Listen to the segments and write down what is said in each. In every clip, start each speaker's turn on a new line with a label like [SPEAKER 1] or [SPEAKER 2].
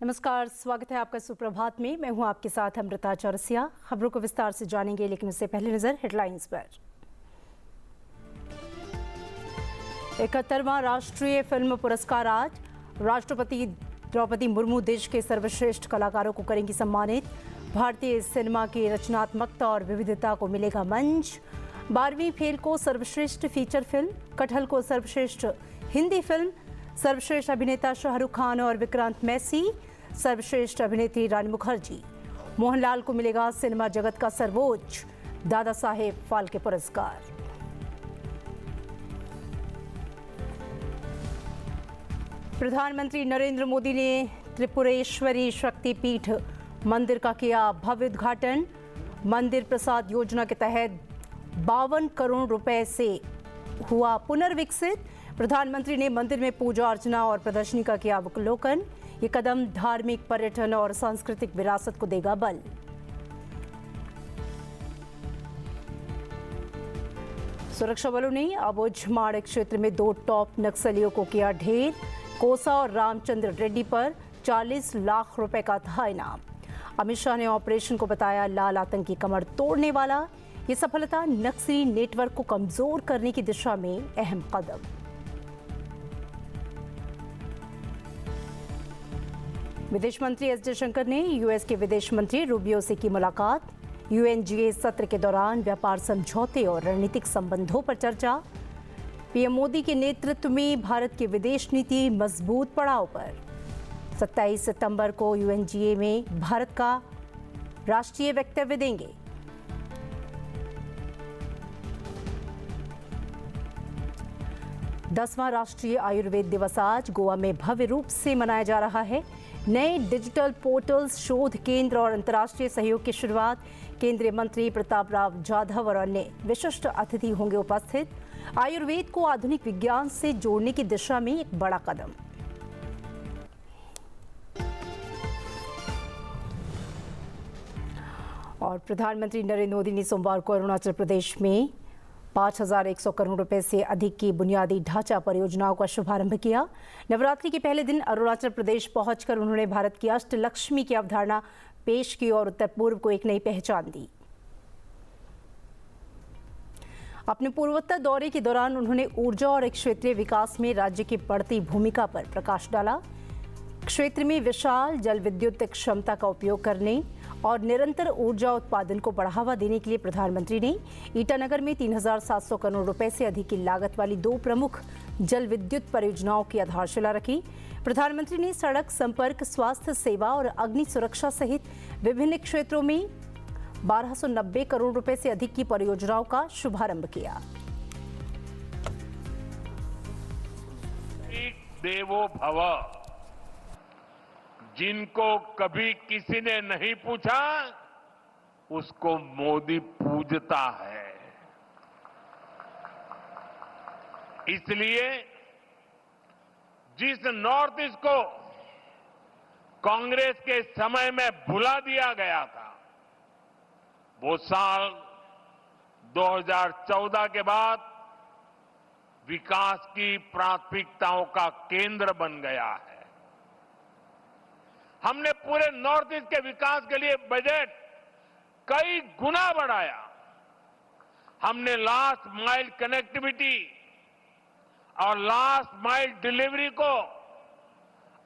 [SPEAKER 1] नमस्कार, स्वागत है आपका सुप्रभात में। मैं हूं आपके साथ अमृता चौरसिया। खबरों को विस्तार से जानेंगे, लेकिन उससे पहले नजर हेडलाइंस पर। 71वां राष्ट्रीय फिल्म पुरस्कार आज। राष्ट्रपति द्रौपदी मुर्मू देश के सर्वश्रेष्ठ कलाकारों को करेंगी सम्मानित। भारतीय सिनेमा की रचनात्मकता और विविधता को मिलेगा मंच। 12वीं फेल को सर्वश्रेष्ठ फीचर फिल्म, कटहल को सर्वश्रेष्ठ हिंदी फिल्म, सर्वश्रेष्ठ अभिनेता शाहरुख खान और विक्रांत मैसी, सर्वश्रेष्ठ अभिनेत्री रानी मुखर्जी। मोहनलाल को मिलेगा सिनेमा जगत का सर्वोच्च दादा साहेब फाल्के पुरस्कार। प्रधानमंत्री नरेंद्र मोदी ने त्रिपुरेश्वरी शक्तिपीठ मंदिर का किया भव्य उद्घाटन। मंदिर प्रसाद योजना के तहत 52 करोड़ रुपए से हुआ पुनर्विकसित। प्रधानमंत्री ने मंदिर में पूजा अर्चना और प्रदर्शनी का किया अवलोकन। ये कदम धार्मिक, पर्यटन और सांस्कृतिक विरासत को देगा बल। सुरक्षा बलों ने अबुझमाड़ क्षेत्र में 2 टॉप नक्सलियों को किया ढेर। कोसा और रामचंद्र रेड्डी पर 40 लाख रुपए का था इनाम। अमित शाह ने ऑपरेशन को बताया लाल आतंकी कमर तोड़ने वाला। ये सफलता नक्सली नेटवर्क को कमजोर करने की दिशा में अहम कदम। विदेश मंत्री एस जयशंकर ने यूएस के विदेश मंत्री रूबियो से की मुलाकात। यूएनजीए सत्र के दौरान व्यापार समझौते और रणनीतिक संबंधों पर चर्चा। पीएम मोदी के नेतृत्व में भारत की विदेश नीति मजबूत पड़ाव पर। 27 सितंबर को यूएनजीए में भारत का राष्ट्रीय वक्तव्य देंगे। दसवां राष्ट्रीय आयुर्वेद दिवस आज गोवा में भव्य रूप से मनाया जा रहा है। नए डिजिटल पोर्टल्स, शोध केंद्र और अंतर्राष्ट्रीय सहयोग की शुरुआत। केंद्रीय मंत्री प्रताप राव जाधव और अन्य विशिष्ट अतिथि होंगे उपस्थित। आयुर्वेद को आधुनिक विज्ञान से जोड़ने की दिशा में एक बड़ा कदम। और प्रधानमंत्री नरेंद्र मोदी ने सोमवार को अरुणाचल प्रदेश में 5,100 करोड़ रुपए से अधिक की बुनियादी ढांचा परियोजनाओं का शुभारंभ किया। नवरात्रि के पहले दिन अरुणाचल प्रदेश पहुंचकर उन्होंने भारत की अष्टलक्ष्मी की अवधारणा पेश की और उत्तर पूर्व को एक नई पहचान दी। अपने पूर्वोत्तर दौरे के दौरान उन्होंने ऊर्जा और क्षेत्रीय विकास में राज्य की बढ़ती भूमिका पर प्रकाश डाला। क्षेत्र में विशाल जल विद्युत क्षमता का उपयोग करने और निरंतर ऊर्जा उत्पादन को बढ़ावा देने के लिए प्रधानमंत्री ने ईटानगर में 3,700 करोड़ रुपए से अधिक की लागत वाली 2 प्रमुख जल विद्युत परियोजनाओं की आधारशिला रखी। प्रधानमंत्री ने सड़क संपर्क, स्वास्थ्य सेवा और अग्नि सुरक्षा सहित विभिन्न क्षेत्रों में 1,290 करोड़ रुपए से अधिक की परियोजनाओं का शुभारंभ किया।
[SPEAKER 2] देवो भव, जिनको कभी किसी ने नहीं पूछा उसको मोदी पूजता है। इसलिए जिस नॉर्थ ईस्ट को कांग्रेस के समय में भुला दिया गया था, वो साल 2014 के बाद विकास की प्राथमिकताओं का केंद्र बन गया है। हमने पूरे नॉर्थ ईस्ट के विकास के लिए बजट कई गुना बढ़ाया। हमने लास्ट माइल कनेक्टिविटी और लास्ट माइल डिलीवरी को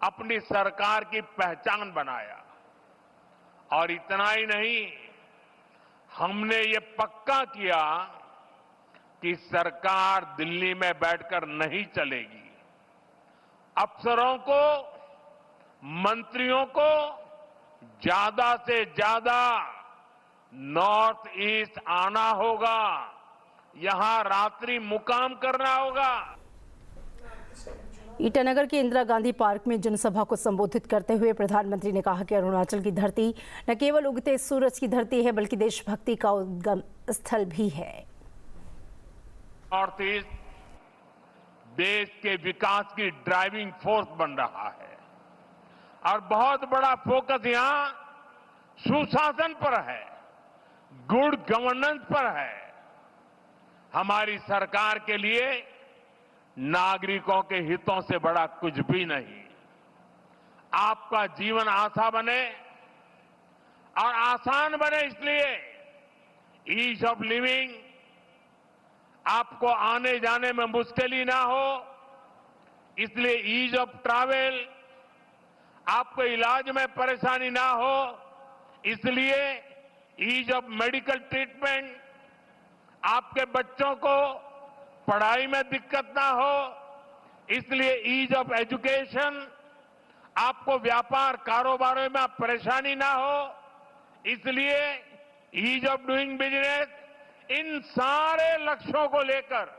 [SPEAKER 2] अपनी सरकार की पहचान बनाया। और इतना ही नहीं, हमने ये पक्का किया कि सरकार दिल्ली में बैठकर नहीं चलेगी। अफसरों को, मंत्रियों को ज्यादा से ज्यादा नॉर्थ ईस्ट आना होगा, यहां रात्रि मुकाम करना होगा।
[SPEAKER 1] ईटानगर के इंदिरा गांधी पार्क में जनसभा को संबोधित करते हुए प्रधानमंत्री ने कहा कि अरुणाचल की धरती न केवल उगते सूरज की धरती है, बल्कि देशभक्ति का उद्गम स्थल भी है।
[SPEAKER 2] नॉर्थ ईस्ट देश के विकास की ड्राइविंग फोर्स बन रहा है और बहुत बड़ा फोकस यहां सुशासन पर है, गुड गवर्नेंस पर है। हमारी सरकार के लिए नागरिकों के हितों से बड़ा कुछ भी नहीं। आपका जीवन आसान बने और आसान बने, इसलिए ईज ऑफ लिविंग, आपको आने जाने में मुश्किल ना हो, इसलिए ईज ऑफ ट्रैवल, आपको इलाज में परेशानी ना हो, इसलिए ईज ऑफ मेडिकल ट्रीटमेंट, आपके बच्चों को पढ़ाई में दिक्कत ना हो, इसलिए ईज ऑफ एजुकेशन, आपको व्यापार कारोबार में परेशानी ना हो, इसलिए ईज ऑफ डूइंग बिजनेस। इन सारे लक्ष्यों को लेकर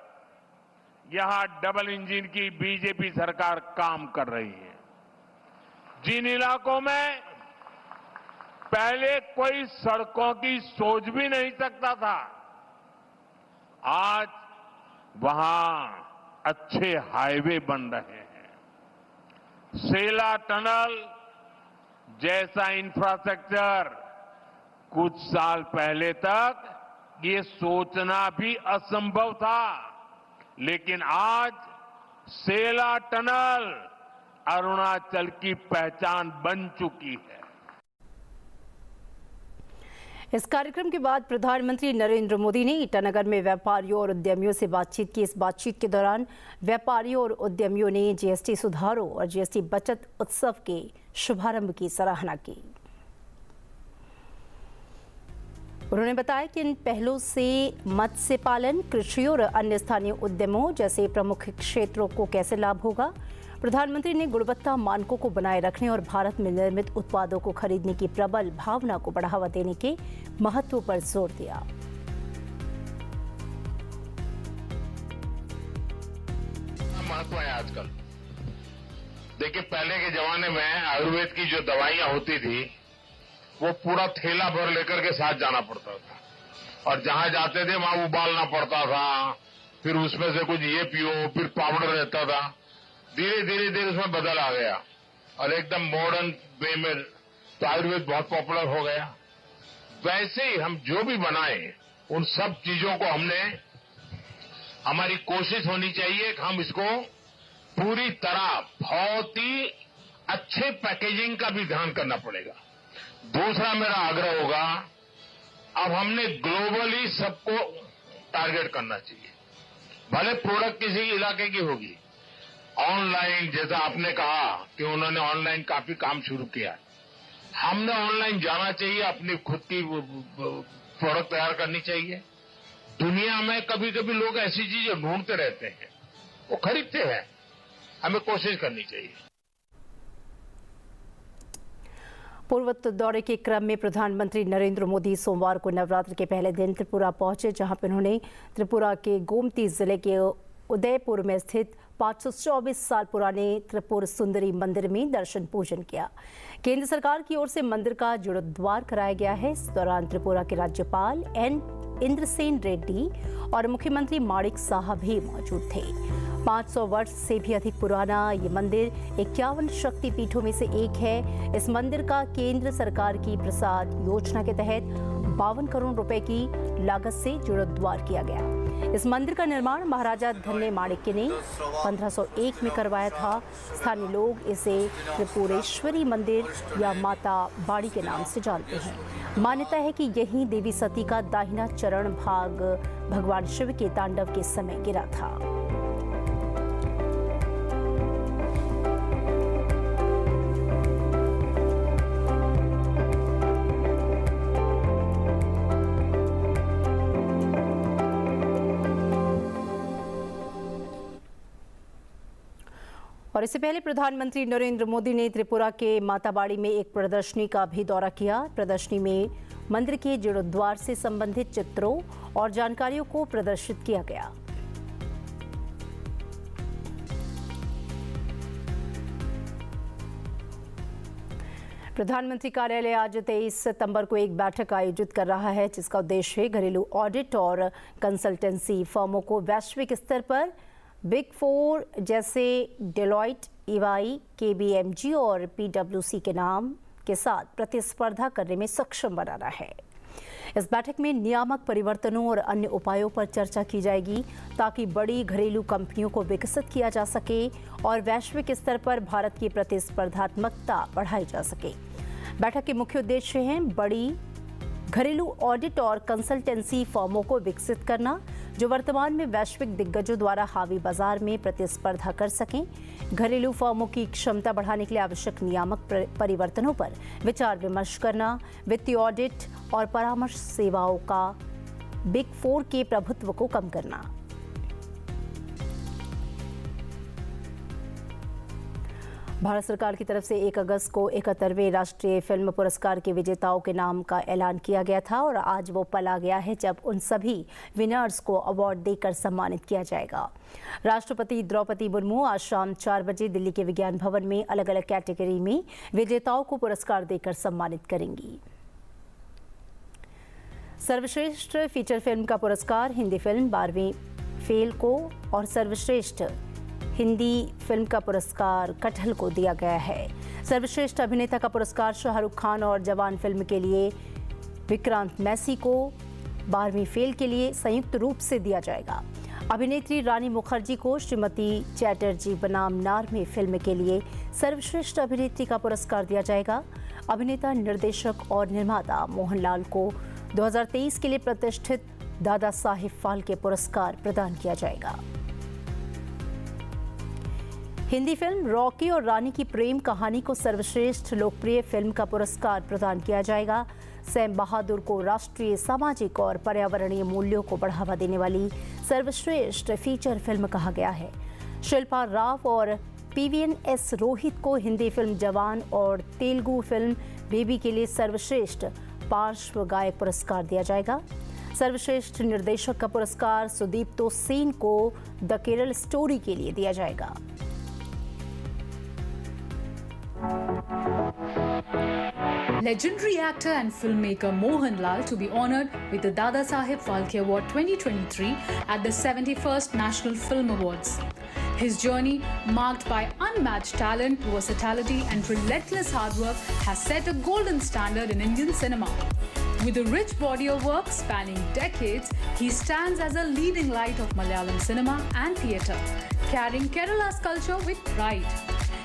[SPEAKER 2] यहां डबल इंजन की बीजेपी सरकार काम कर रही है। जिन इलाकों में पहले कोई सड़कों की सोच भी नहीं सकता था, आज वहां अच्छे हाईवे बन रहे हैं। सेला टनल जैसा इंफ्रास्ट्रक्चर कुछ साल पहले तक ये सोचना भी असंभव था, लेकिन आज सेला टनल अरुणाचल की पहचान बन चुकी है।
[SPEAKER 1] इस कार्यक्रम के बाद प्रधानमंत्री नरेंद्र मोदी ने ईटानगर में व्यापारियों और उद्यमियों से बातचीत की। इस बातचीत के दौरान व्यापारियों और उद्यमियों ने जीएसटी सुधारों और जीएसटी बचत उत्सव के शुभारंभ की सराहना की। उन्होंने बताया कि इन पहलों से मत्स्य पालन, कृषि और अन्य स्थानीय उद्यमों जैसे प्रमुख क्षेत्रों को कैसे लाभ होगा। प्रधानमंत्री ने गुणवत्ता मानकों को बनाए रखने और भारत में निर्मित उत्पादों को खरीदने की प्रबल भावना को बढ़ावा देने के महत्व पर जोर दिया।
[SPEAKER 3] महत्व है आजकल। देखिए, पहले के जमाने में आयुर्वेद की जो दवाइयां होती थी वो पूरा थैला भर लेकर के साथ जाना पड़ता था और जहां जाते थे वहां उबालना पड़ता था, फिर उसमें से कुछ ये पियो, फिर पाउडर रहता था। धीरे धीरे उसमें बदल आ गया और एकदम मॉडर्न वे में तो आयुर्वेद बहुत पॉपुलर हो गया। वैसे ही हम जो भी बनाए उन सब चीजों को हमारी कोशिश होनी चाहिए कि हम इसको पूरी तरह बहुत ही अच्छे पैकेजिंग का भी ध्यान करना पड़ेगा। दूसरा मेरा आग्रह होगा, अब हमने ग्लोबली सबको टारगेट करना चाहिए। भले प्रोडक्ट किसी इलाके की होगी, ऑनलाइन जैसा आपने कहा कि उन्होंने ऑनलाइन काफी काम शुरू किया है, हमने ऑनलाइन जाना चाहिए, अपनी खुद की प्रोडक्ट तैयार करनी चाहिए। दुनिया में कभी कभी लोग ऐसी चीजें ढूंढते रहते हैं, वो खरीदते हैं, हमें कोशिश करनी चाहिए।
[SPEAKER 1] पूर्वोत्तर दौरे के क्रम में प्रधानमंत्री नरेंद्र मोदी सोमवार को नवरात्र के पहले दिन त्रिपुरा पहुंचे, जहां पर उन्होंने त्रिपुरा के गोमती जिले के उदयपुर में स्थित 524 साल पुराने त्रिपुर सुंदरी मंदिर में दर्शन पूजन किया। केंद्र सरकार की ओर से मंदिर का जीर्णोद्धार कराया गया है। इस दौरान त्रिपुरा के राज्यपाल एन इंद्रसेन रेड्डी और मुख्यमंत्री माणिक साहा भी मौजूद थे। 500 वर्ष से भी अधिक पुराना ये मंदिर 51 शक्तिपीठों में से एक है। इस मंदिर का केंद्र सरकार की प्रसाद योजना के तहत 52 करोड़ रुपए की लागत से जीर्णोद्धार किया गया। इस मंदिर का निर्माण महाराजा धन्य माणिक्य ने 1501 में करवाया था। स्थानीय लोग इसे त्रिपुरेश्वरी मंदिर या माता बाड़ी के नाम से जानते हैं। मान्यता है कि यहीं देवी सती का दाहिना चरण भाग भगवान शिव के तांडव के समय गिरा था। और इससे पहले प्रधानमंत्री नरेंद्र मोदी ने त्रिपुरा के माताबाड़ी में एक प्रदर्शनी का भी दौरा किया। प्रदर्शनी में मंदिर के जीर्णोद्धार से संबंधित चित्रों और जानकारियों को प्रदर्शित किया गया। प्रधानमंत्री कार्यालय आज 23 सितंबर को एक बैठक आयोजित कर रहा है, जिसका उद्देश्य घरेलू ऑडिट और कंसल्टेंसी फर्मों को वैश्विक स्तर पर बिग फोर जैसे डेलॉयट, ईवाई, केबीएमजी और पीडब्ल्यूसी के नाम के साथ प्रतिस्पर्धा करने में सक्षम बनाना है। इस बैठक में नियामक परिवर्तनों और अन्य उपायों पर चर्चा की जाएगी ताकि बड़ी घरेलू कंपनियों को विकसित किया जा सके और वैश्विक स्तर पर भारत की प्रतिस्पर्धात्मकता बढ़ाई जा सके। बैठक के मुख्य उद्देश्य हैं बड़ी घरेलू ऑडिट और कंसल्टेंसी फर्मों को विकसित करना जो वर्तमान में वैश्विक दिग्गजों द्वारा हावी बाजार में प्रतिस्पर्धा कर सकें, घरेलू फर्मों की क्षमता बढ़ाने के लिए आवश्यक नियामक परिवर्तनों पर विचार विमर्श करना, वित्तीय ऑडिट और परामर्श सेवाओं का बिग फोर के प्रभुत्व को कम करना। भारत सरकार की तरफ से 1 अगस्त को 71वें राष्ट्रीय फिल्म पुरस्कार के विजेताओं के नाम का ऐलान किया गया था और आज वो पल आ गया है जब उन सभी विनर्स को अवार्ड देकर सम्मानित किया जाएगा। राष्ट्रपति द्रौपदी मुर्मू आज शाम 4 बजे दिल्ली के विज्ञान भवन में अलग अलग कैटेगरी में विजेताओं को पुरस्कार देकर सम्मानित करेंगी। सर्वश्रेष्ठ फीचर फिल्म का पुरस्कार हिंदी फिल्म 12वीं फेल को और सर्वश्रेष्ठ हिंदी फिल्म का पुरस्कार कटहल को दिया गया है। सर्वश्रेष्ठ अभिनेता का पुरस्कार शाहरुख खान और जवान फिल्म के लिए विक्रांत मैसी को 12वीं फेल के लिए संयुक्त रूप से दिया जाएगा। अभिनेत्री रानी मुखर्जी को श्रीमती चैटर्जी बनाम नार्मे फिल्म के लिए सर्वश्रेष्ठ अभिनेत्री का पुरस्कार दिया जाएगा। अभिनेता, निर्देशक और निर्माता मोहनलाल को 2023 के लिए प्रतिष्ठित दादा साहेब फाल्के पुरस्कार प्रदान किया जाएगा। हिंदी फिल्म रॉकी और रानी की प्रेम कहानी को सर्वश्रेष्ठ लोकप्रिय फिल्म का पुरस्कार प्रदान किया जाएगा। सैम बहादुर को राष्ट्रीय, सामाजिक और पर्यावरणीय मूल्यों को बढ़ावा देने वाली सर्वश्रेष्ठ फीचर फिल्म कहा गया है। शिल्पा राव और PVNS रोहित को हिंदी फिल्म जवान और तेलुगु फिल्म बेबी के लिए सर्वश्रेष्ठ पार्श्व गायक पुरस्कार दिया जाएगा। सर्वश्रेष्ठ निर्देशक का पुरस्कार सुदीप्तो सेन को द केरल स्टोरी के लिए दिया जाएगा।
[SPEAKER 4] Legendary actor and filmmaker Mohanlal to be honored with the Dada Saheb Phalke Award 2023 at the 71st National Film Awards. His journey, marked by unmatched talent, versatility and relentless hard work, has set a golden standard in Indian cinema. With a rich body of work spanning decades, he stands as a leading light of Malayalam cinema and theatre, carrying Kerala's culture with pride.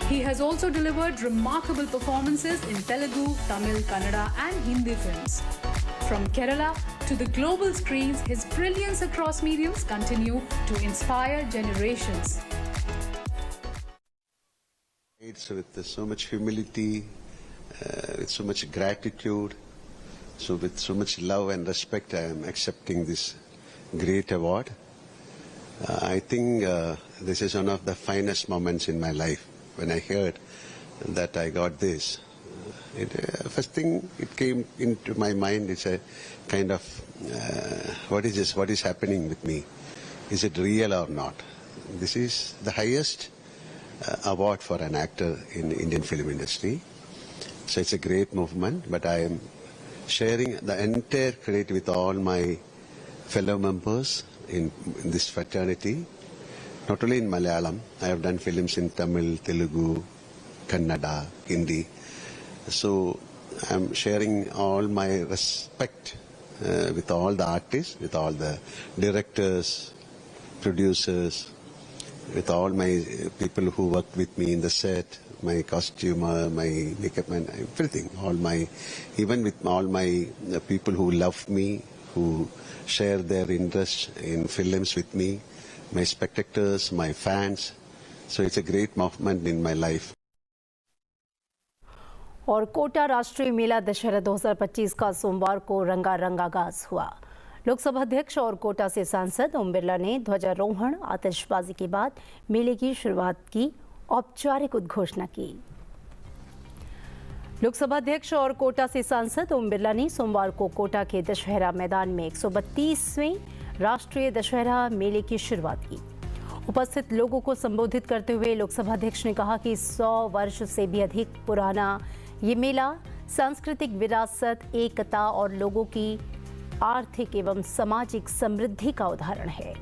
[SPEAKER 4] He has also delivered remarkable performances in Telugu, Tamil, Kannada and Hindi films. From Kerala to the global screens, his brilliance across mediums continue to inspire generations.
[SPEAKER 5] It's with so much humility, with so much gratitude, with so much love and respect, I am accepting this great award. I think this is one of the finest moments in my life. When I heard that I got this, first thing it came into my mind is a kind of, what is this, what is happening with me? Is it real or not? This is the highest award for an actor in the Indian film industry. So it's a great movement, but I am sharing the entire credit with all my fellow members in this fraternity. Not only in Malayalam, I have done films in Tamil, Telugu, Kannada, Hindi. So I'm sharing all my respect with all the artists, with all the directors, producers, with all my people who worked with me in the set, my costumer, my makeup man, everything. Even with all my people who love me, who share their interest in films with me, my spectators, my fans. So it's a great movement in my life.
[SPEAKER 1] और कोटा राष्ट्रीय मेला दशहरा 2025 का सोमवार को रंगारंग आगाज हुआ। लोकसभा अध्यक्ष और कोटा से सांसद ओम बिरला ने ध्वजारोहण, आतिशबाजी के बाद मेले की शुरुआत की औपचारिक उद्घोषणा की। लोकसभा अध्यक्ष और कोटा से सांसद ओम बिरला ने सोमवार को कोटा के दशहरा मैदान में 132वें राष्ट्रीय दशहरा मेले की शुरुआत की। उपस्थित लोगों को संबोधित करते हुए लोकसभा अध्यक्ष ने कहा कि 100 वर्ष से भी अधिक पुराना ये मेला सांस्कृतिक विरासत, एकता और लोगों की आर्थिक एवं सामाजिक समृद्धि का उदाहरण है।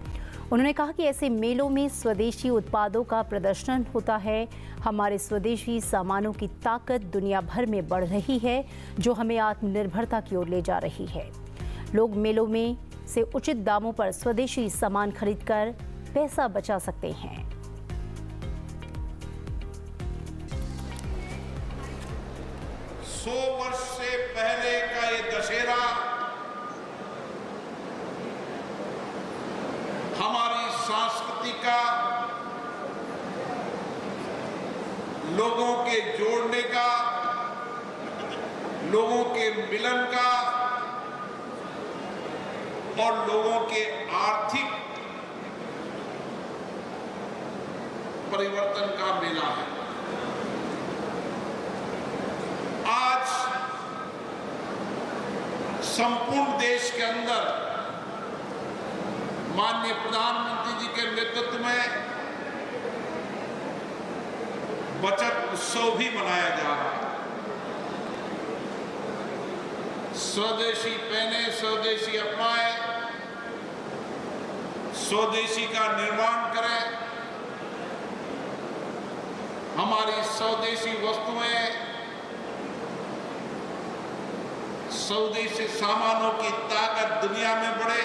[SPEAKER 1] उन्होंने कहा कि ऐसे मेलों में स्वदेशी उत्पादों का प्रदर्शन होता है। हमारे स्वदेशी सामानों की ताकत दुनिया भर में बढ़ रही है, जो हमें आत्मनिर्भरता की ओर ले जा रही है। लोग मेलों में से उचित दामों पर स्वदेशी सामान खरीदकर पैसा बचा सकते हैं।
[SPEAKER 6] 100 वर्ष से पहले का ये दशहरा हमारी संस्कृति का, लोगों के जोड़ने का, लोगों के मिलन का और लोगों के आर्थिक परिवर्तन का मेला है। आज संपूर्ण देश के अंदर माननीय प्रधानमंत्री जी के नेतृत्व में बचत उत्सव भी मनाया जा रहा है। स्वदेशी पहने, स्वदेशी अपनाएं, स्वदेशी का निर्माण करें। हमारी स्वदेशी वस्तुएं, स्वदेशी सामानों की ताकत दुनिया में बढ़े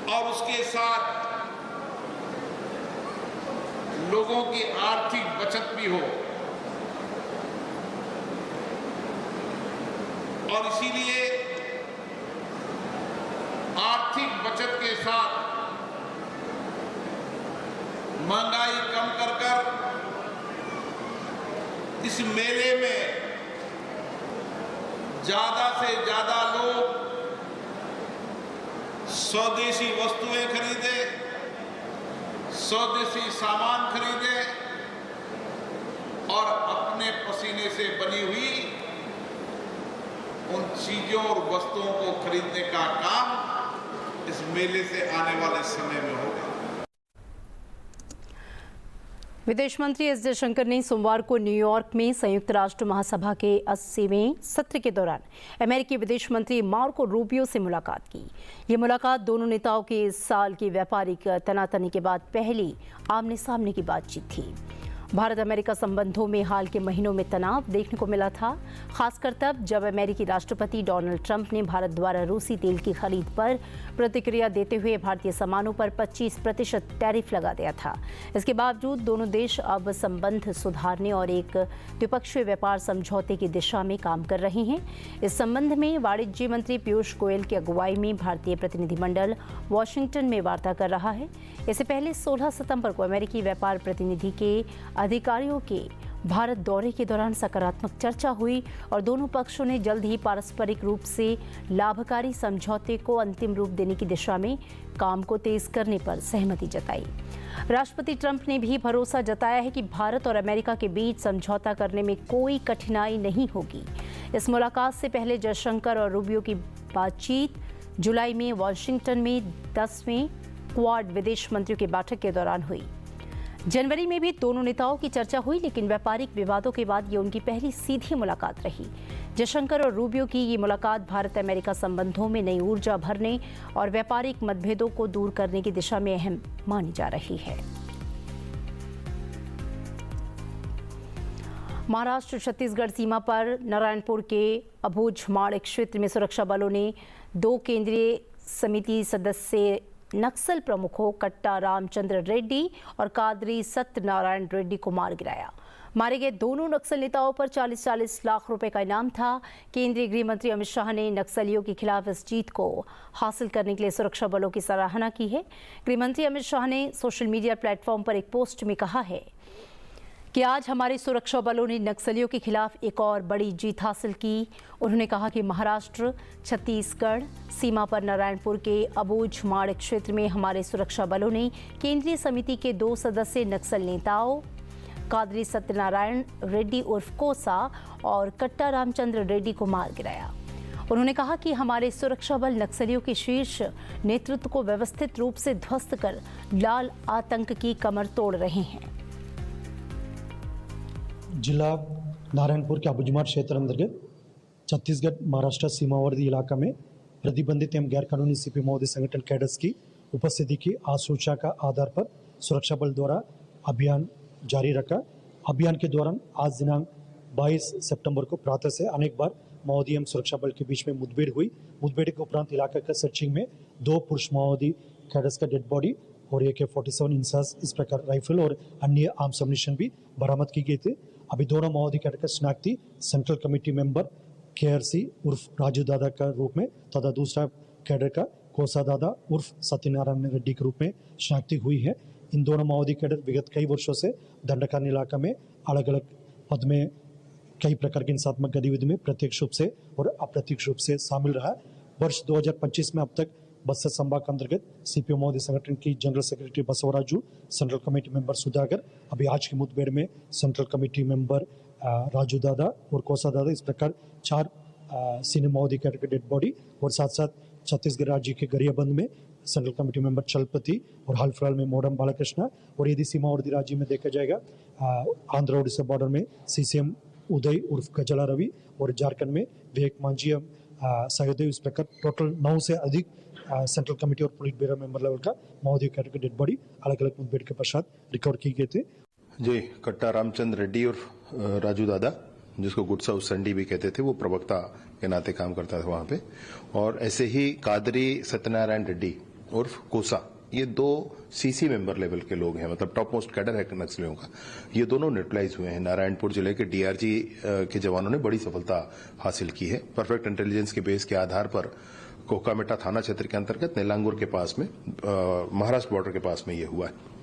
[SPEAKER 6] और उसके साथ लोगों की आर्थिक बचत भी हो। और इसीलिए आर्थिक बचत के साथ महंगाई कम कर इस मेले में ज्यादा से ज्यादा लोग स्वदेशी वस्तुएं खरीदे, स्वदेशी सामान खरीदे और अपने पसीने से बनी हुई उन चीजों और वस्तुओं को खरीदने का काम इस मेले से आने वाले समय में होगा।
[SPEAKER 1] विदेश मंत्री एस जयशंकर ने सोमवार को न्यूयॉर्क में संयुक्त राष्ट्र महासभा के 80वें सत्र के दौरान अमेरिकी विदेश मंत्री मार्को रूबियो से मुलाकात की। ये मुलाकात दोनों नेताओं की इस साल की व्यापारिक तनातनी के बाद पहली आमने सामने की बातचीत थी। भारत अमेरिका संबंधों में हाल के महीनों में तनाव देखने को मिला था, खासकर तब जब अमेरिकी राष्ट्रपति डोनाल्ड ट्रंप ने भारत द्वारा रूसी तेल की खरीद पर प्रतिक्रिया देते हुए भारतीय सामानों पर 25% टैरिफ लगा दिया था। इसके बावजूद दोनों देश अब संबंध सुधारने और एक द्विपक्षीय व्यापार समझौते की दिशा में काम कर रहे हैं। इस संबंध में वाणिज्य मंत्री पीयूष गोयल की अगुवाई में भारतीय प्रतिनिधिमंडल वॉशिंगटन में वार्ता कर रहा है। इससे पहले 16 सितंबर को अमेरिकी व्यापार प्रतिनिधि के अधिकारियों के भारत दौरे के दौरान सकारात्मक चर्चा हुई और दोनों पक्षों ने जल्द ही पारस्परिक रूप से लाभकारी समझौते को अंतिम रूप देने की दिशा में काम को तेज करने पर सहमति जताई। राष्ट्रपति ट्रंप ने भी भरोसा जताया है कि भारत और अमेरिका के बीच समझौता करने में कोई कठिनाई नहीं होगी। इस मुलाकात से पहले जयशंकर और रूबियो की बातचीत जुलाई में वॉशिंगटन में 10वें क्वाड विदेश मंत्रियों की बैठक के दौरान हुई। जनवरी में भी दोनों नेताओं की चर्चा हुई, लेकिन व्यापारिक विवादों के बाद ये उनकी पहली सीधी मुलाकात रही। जयशंकर और रूबियो की ये मुलाकात भारत अमेरिका संबंधों में नई ऊर्जा भरने और व्यापारिक मतभेदों को दूर करने की दिशा में अहम मानी जा रही है। महाराष्ट्र छत्तीसगढ़ सीमा पर नारायणपुर के अबूझमाड़ क्षेत्र में सुरक्षा बलों ने 2 केंद्रीय समिति सदस्य नक्सल प्रमुखों कट्टा रामचंद्र रेड्डी और कादरी सत्यनारायण रेड्डी को मार गिराया। मारे गए दोनों नक्सल नेताओं पर 40-40 लाख रुपए का इनाम था। केंद्रीय गृह मंत्री अमित शाह ने नक्सलियों के खिलाफ इस जीत को हासिल करने के लिए सुरक्षा बलों की सराहना की है। गृह मंत्री अमित शाह ने सोशल मीडिया प्लेटफॉर्म पर एक पोस्ट में कहा है कि आज हमारे सुरक्षा बलों ने नक्सलियों के खिलाफ एक और बड़ी जीत हासिल की। उन्होंने कहा कि महाराष्ट्र छत्तीसगढ़ सीमा पर नारायणपुर के अबूझमाड़ क्षेत्र में हमारे सुरक्षा बलों ने केंद्रीय समिति के 2 सदस्य नक्सल नेताओं कादरी सत्यनारायण रेड्डी उर्फ कोसा और कट्टा रामचंद्र रेड्डी को मार गिराया। उन्होंने कहा कि हमारे सुरक्षा बल नक्सलियों के शीर्ष नेतृत्व को व्यवस्थित रूप से ध्वस्त कर लाल आतंक की कमर तोड़ रहे हैं।
[SPEAKER 7] जिला नारायणपुर के अबूझमाड़ क्षेत्र अंतर्गत छत्तीसगढ़ महाराष्ट्र सीमावर्ती इलाका में प्रतिबंधित एवं गैर कानूनी सीपी महोदय संगठन कैडर्स की उपस्थिति की आसूचना का आधार पर सुरक्षा बल द्वारा अभियान जारी रखा। अभियान के दौरान आज दिनांक 22 सितंबर को प्रातः से अनेक बार माओवादी एवं सुरक्षा बल के बीच में मुठभेड़ हुई। मुठभेड़ के उपरांत इलाका का सर्चिंग में 2 पुरुष माओवादी कैडर्स का डेड बॉडी और AK-47 इंसास इस प्रकार राइफल और अन्य आर्म्स एम्युनिशन भी बरामद की गई थी। अभी दोनों माओवादी कैडर का शनाख्ती सेंट्रल कमेटी मेंबर KRC उर्फ राजू दादा का रूप में तथा दूसरा कैडर का कोसा दादा उर्फ सत्यनारायण रेड्डी के रूप में शनाख्ती हुई है। इन दोनों माओवादी कैडर विगत कई वर्षों से दंडकारण्य इलाका में अलग अलग पद में कई प्रकार की हिंसात्मक गतिविधि में प्रत्यक्ष रूप से और अप्रत्यक्ष रूप से शामिल रहा। वर्ष 2025 में अब तक बस्तर संभाग के अंतर्गत CPO महोदय संगठन की general secretary Basavaraju, central committee member Sudhakar, अभी आज की मुठभेड़ में सेंट्रल कमेटी मेंबर राजू दादा और कोसा दादा, इस प्रकार 4 सीनियर माओवादी कैडर के डेड बॉडी और साथ साथ छत्तीसगढ़ राज्य के गरियाबंद में सेंट्रल कमेटी मेंबर चलपति और हाल फिलहाल में मोडम बालाकृष्णा, और यदि सीमावर्ती राज्य में देखा जाएगा आंध्र ओडिशा बॉर्डर में CCM उदय उर्फ गजला रवि और झारखंड में विवेक मांझी सहदेव, इस प्रकार टोटल 9 से अधिक सेंट्रल कमेटी और पोलिट ब्यूरो मेंबर लेवल का माओवादी कैडर के डेड बॉडी अलग अलग मुठभेड़ के पश्चात रिकवर किए गए थे।
[SPEAKER 8] जी, कट्टा रामचंद्र रेड्डी और राजू दादा, जिसको गुड साउथ संडी भी कहते थे, वो प्रवक्ता के नाते काम करता था वहां पे। और ऐसे ही कादरी सत्यनारायण रेड्डी उर्फ कोसा, ये 2 CC मेंबर लेवल के लोग हैं, मतलब टॉप मोस्ट कैडर है नक्सलियों का। ये दोनों न्यूट्रलाइज हुए हैं। नारायणपुर जिले के DRG के जवानों ने बड़ी सफलता हासिल की है। परफेक्ट इंटेलिजेंस के बेस के आधार पर कोकामेटा थाना क्षेत्र के अंतर्गत नीलांगुर के पास में, महाराष्ट्र बॉर्डर के पास में ये हुआ है।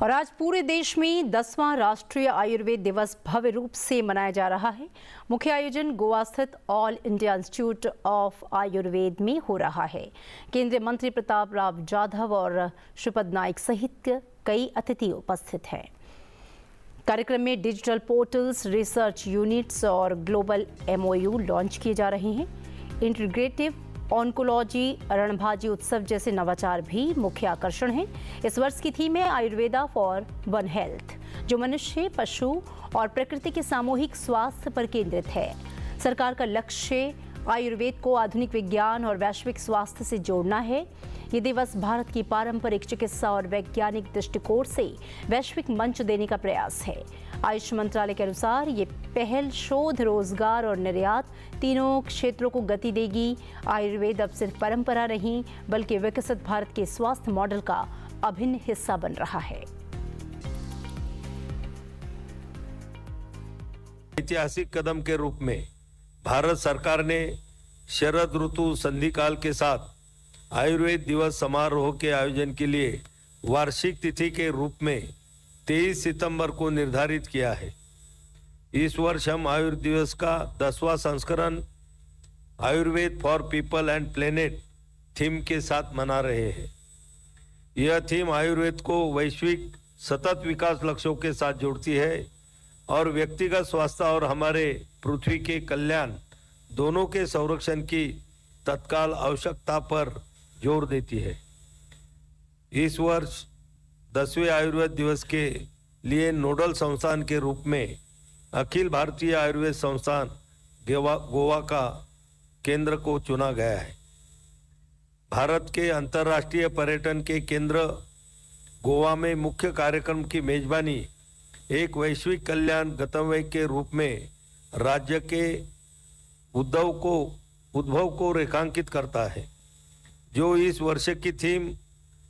[SPEAKER 1] और आज पूरे देश में 10वां राष्ट्रीय आयुर्वेद दिवस भव्य रूप से मनाया जा रहा है। मुख्य आयोजन गोवा स्थित all India institute of Ayurveda में हो रहा है। केंद्रीय मंत्री प्रताप राव जाधव और श्रीपद नाइक सहित कई अतिथि उपस्थित हैं। कार्यक्रम में डिजिटल पोर्टल्स, रिसर्च यूनिट्स और ग्लोबल MOU लॉन्च किए जा रहे हैं। इंटीग्रेटिव ऑन्कोलॉजी, रणभाजी उत्सव जैसे नवाचार भी मुख्य आकर्षण हैं। इस वर्ष की थीम है आयुर्वेदा फॉर वन हेल्थ, जो मनुष्य, पशु और प्रकृति के सामूहिक स्वास्थ्य पर केंद्रित है। सरकार का लक्ष्य आयुर्वेद को आधुनिक विज्ञान और वैश्विक स्वास्थ्य से जोड़ना है। ये दिवस भारत की पारंपरिक चिकित्सा और वैज्ञानिक दृष्टिकोण से वैश्विक मंच देने का प्रयास है। आयुष मंत्रालय के अनुसार ये पहल शोध, रोजगार और निर्यात तीनों क्षेत्रों को गति देगी। आयुर्वेद अब सिर्फ परंपरा नहीं, बल्कि विकसित भारत के स्वास्थ्य मॉडल का अभिन्न हिस्सा बन रहा है।
[SPEAKER 9] ऐतिहासिक कदम के रूप में भारत सरकार ने शरद ऋतु संधिकाल के साथ आयुर्वेद दिवस समारोह के आयोजन के लिए वार्षिक तिथि के रूप में 23 सितंबर को निर्धारित किया है। इस वर्ष हम आयुर्वेद दिवस का 10वां संस्करण Ayurveda for people and planet theme के साथ मना रहे हैं। यह थीम आयुर्वेद को वैश्विक सतत विकास लक्ष्यों के साथ जोड़ती है और व्यक्तिगत स्वास्थ्य और हमारे पृथ्वी के कल्याण दोनों के संरक्षण की तत्काल आवश्यकता पर जोर देती है। इस वर्ष 10वें आयुर्वेद दिवस के लिए नोडल संस्थान के रूप में अखिल भारतीय आयुर्वेद संस्थान गोवा का केंद्र को चुना गया है। भारत के अंतर्राष्ट्रीय पर्यटन के केंद्र गोवा में मुख्य कार्यक्रम की मेजबानी एक वैश्विक कल्याण गंतव्य के रूप में राज्य के उद्भव को रेखांकित करता है, जो इस वर्ष की theme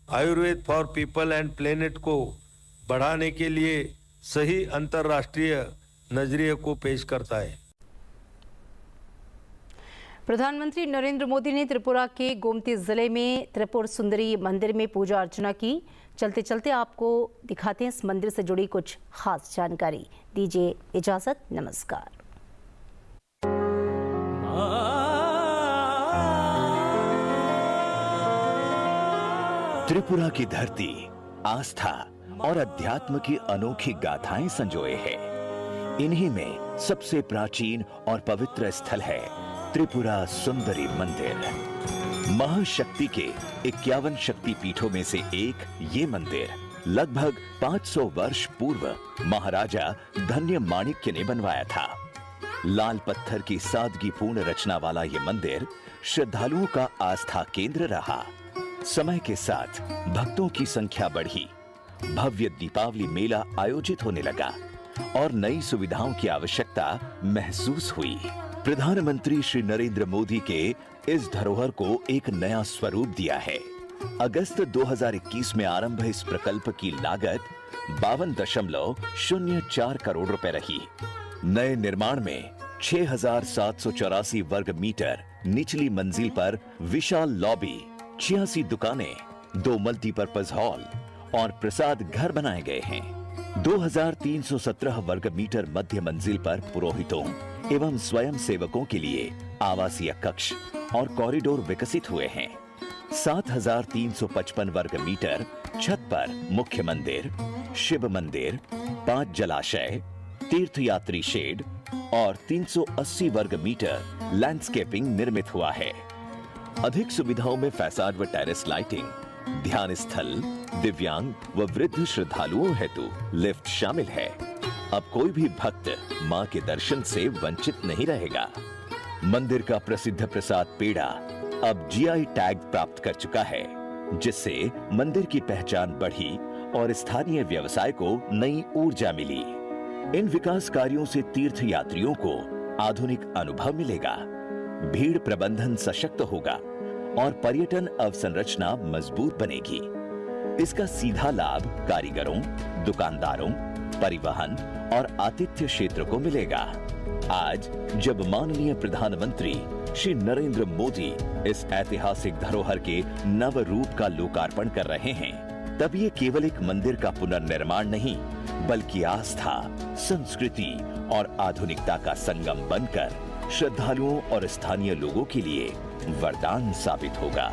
[SPEAKER 9] Ayurveda for people and planet को बढ़ाने के लिए सही अंतर्राष्ट्रीय नजरिए को पेश करता है।
[SPEAKER 1] प्रधानमंत्री नरेंद्र मोदी ने त्रिपुरा के गोमती जिले में त्रिपुर सुंदरी मंदिर में पूजा अर्चना की। चलते चलते आपको दिखाते हैं इस मंदिर से जुड़ी कुछ खास जानकारी। दीजिए इजाजत, नमस्कार।
[SPEAKER 10] त्रिपुरा की धरती आस्था और अध्यात्म की अनोखी गाथाएं संजोए है। इन्हीं में सबसे प्राचीन और पवित्र स्थल है त्रिपुरा सुंदरी मंदिर। महाशक्ति के 51 शक्ति पीठों में से एक ये मंदिर लगभग 500 वर्ष पूर्व महाराजा धन्य माणिक्य ने बनवाया था। लाल पत्थर की सादगीपूर्ण रचना वाला ये मंदिर श्रद्धालुओं का आस्था केंद्र रहा। समय के साथ भक्तों की संख्या बढ़ी, भव्य दीपावली मेला आयोजित होने लगा और नई सुविधाओं की आवश्यकता महसूस हुई। प्रधानमंत्री श्री नरेंद्र मोदी के इस धरोहर को एक नया स्वरूप दिया है। अगस्त 2021 में आरंभ इस प्रकल्प की लागत 52.04 करोड़ रुपए रही। नए निर्माण में 6,784 वर्ग मीटर निचली मंजिल पर विशाल लॉबी, 86 दुकानें, 2 मल्टीपर्पज हॉल और प्रसाद घर बनाए गए हैं। 2,317 वर्ग मीटर मध्य मंजिल पर पुरोहितों एवं स्वयं सेवकों के लिए आवासीय कक्ष और कॉरिडोर विकसित हुए हैं। 7,355 वर्ग मीटर छत पर मुख्य मंदिर, शिव मंदिर, 5 जलाशय, तीर्थयात्री शेड और 380 वर्ग मीटर लैंडस्केपिंग निर्मित हुआ है। अधिक सुविधाओं में फैसाड व टेरेस लाइटिंग, ध्यान स्थल, दिव्यांग व वृद्ध श्रद्धालुओं हेतु लिफ्ट शामिल है। अब कोई भी भक्त मां के दर्शन से वंचित नहीं रहेगा। मंदिर का प्रसिद्ध प्रसाद पेड़ा अब जीआई टैग प्राप्त कर चुका है, जिससे मंदिर की पहचान बढ़ी और स्थानीय व्यवसाय को नई ऊर्जा मिली। इन विकास कार्यों से तीर्थ यात्रियों को आधुनिक अनुभव मिलेगा, भीड़ प्रबंधन सशक्त होगा और पर्यटन अवसंरचना मजबूत बनेगी। इसका सीधा लाभ कारीगरों, दुकानदारों, परिवहन और आतिथ्य क्षेत्र को मिलेगा। आज जब माननीय प्रधानमंत्री श्री नरेंद्र मोदी इस ऐतिहासिक धरोहर के नव रूप का लोकार्पण कर रहे हैं, तब ये केवल एक मंदिर का पुनर्निर्माण नहीं, बल्कि आस्था, संस्कृति और आधुनिकता का संगम बनकर श्रद्धालुओं और स्थानीय लोगों के लिए वरदान साबित होगा।